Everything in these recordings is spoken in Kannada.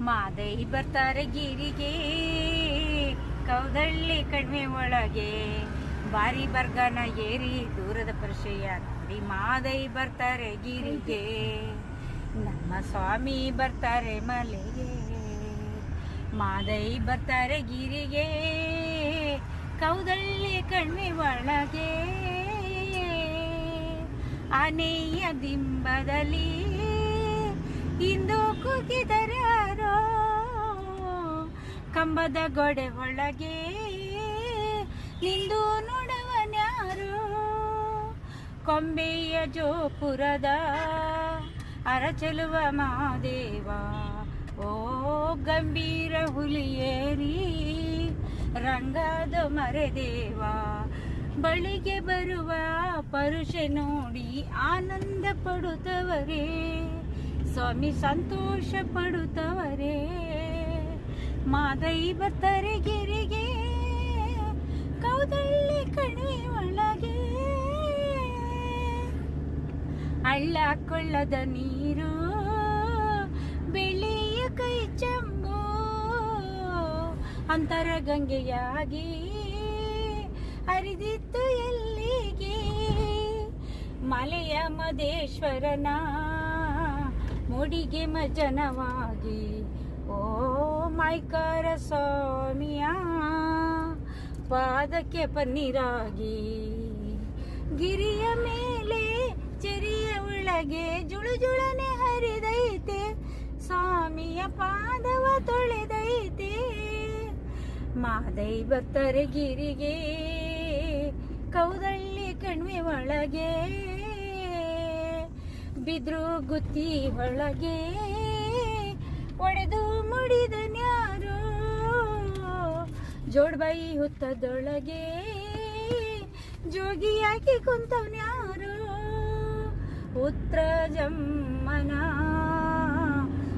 ಮಾದೈ ಬರ್ತಾರೆ ಗಿರಿಗೆ, ಕೌದಳ್ಳಿ ಕಣ್ಮೆ ಒಳಗೆ, ಬಾರಿ ಬರ್ಗನ ಏರಿ ದೂರದ ಪರಿಚಯ ನೋಡಿ. ಮಾದೈ ಬರ್ತಾರೆ ಗಿರಿಗೆ, ನಮ್ಮ ಸ್ವಾಮಿ ಬರ್ತಾರೆ ಮಲೆಗೆ. ಮಾದೈ ಬರ್ತಾರೆ ಗಿರಿಗೆ, ಕೌದಳ್ಳಿ ಕಣ್ಮೆ ಒಳಗೆ, ಆನೆಯ ದಿಂಬದಲ್ಲಿ ಇಂದು ಕೂಗಿದರೆ ಯಾರೋ, ಕಂಬದ ಗೋಡೆ ಒಳಗೆ ನಿಂದು ನೋಡವನ್ಯಾರು, ಕೊಂಬೆಯ ಜೋಪುರದ ಅರಚಲುವ ಮಹಾದೇವ, ಓ ಗಂಭೀರ ಹುಲಿಯೇರಿ ರಂಗದ ಮರೆದೇವ, ಬಳಿಗೆ ಬರುವ ಪರುಷ ನೋಡಿ ಆನಂದ ಪಡುತ್ತವರೇ, ಸ್ವಾಮಿ ಸಂತೋಷ ಪಡುತ್ತವರೇ. ಮಾದೈ ಬರ್ತಾರೆ ಗಿರಿಗೆ, ಕೌದಳ್ಳಿ ಕಣ್ಮೆ ಒಳಗೆ, ಹಳ್ಳ ಕೊಳ್ಳದ ನೀರು ಬೆಳ್ಳಿಯ ಕೈ ಚಂಬು, ಅಂತರ ಗಂಗೆಯಾಗಿ ಹರಿದಿತ್ತು ಎಲ್ಲಿಗೆ, ಮಲೆಯ ಮದೇಶ್ವರನ ಮುಡಿಗೆ ಮಜನವಾಗಿ, ಓ ಮೈಕಾರ ಸ್ವಾಮಿಯ ಪಾದಕ್ಕೆ ಪನ್ನೀರಾಗಿ, ಗಿರಿಯ ಮೇಲೆ ಚೆರಿಯ ಒಳಗೆ ಜುಳುಜುಳನೆ ಹರಿದೈತೆ, ಸ್ವಾಮಿಯ ಪಾದವ ತೊಳೆದೈತೆ. ಮಾದೈ ಬರ್ತಾರೆ ಗಿರಿಗೆ, ಕೌದಳ್ಳಿ ಕಣ್ಮೆ ಒಳಗೆ, ಬಿದ್ರು ಗುತ್ತಿ ಒಳಗೆ ಒಡೆದು ಮುಡಿದನ್ಯಾರು, ಜೋಡ್ಬಾಯಿ ಹುತ್ತದೊಳಗೆ ಜೋಗಿಯಾಗಿ ಕುಂತವ್ನ್ಯಾರು, ಪುತ್ರ ಜಮ್ಮನ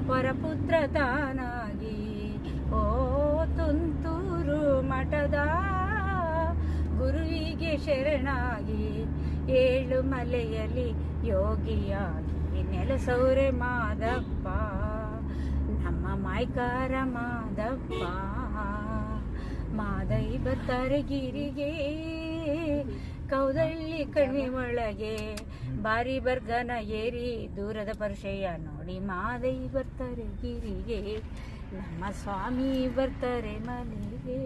ವರಪುತ್ರ ತಾನಾಗಿ, ಓ ತುಂತೂರು ಮಠದ ಗುರುವಿಗೆ ಶರಣಾಗಿ, ಏಳು ಮಲೆಯಲ್ಲಿ ಯೋಗಿಯಾಗಿ ನೆಲೆಸೌರೆ ಮಾದಪ್ಪ, ನಮ್ಮ ಮಾಯ್ಕಾರ ಮಾದಪ್ಪ. ಮಾದೈ ಬರ್ತಾರೆ ಗಿರಿಗೆ, ಕೌದಳ್ಳಿ ಕಣ್ಮೆ ಒಳಗೆ, ಬಾರಿ ಬರ್ಗನ ಏರಿ ದೂರದ ಪರಿಚಯ ನೋಡಿ. ಮಾದೈ ಬರ್ತಾರೆ ಗಿರಿಗೆ, ನಮ್ಮ ಸ್ವಾಮಿ ಬರ್ತಾರೆ ಮನೆಗೆ.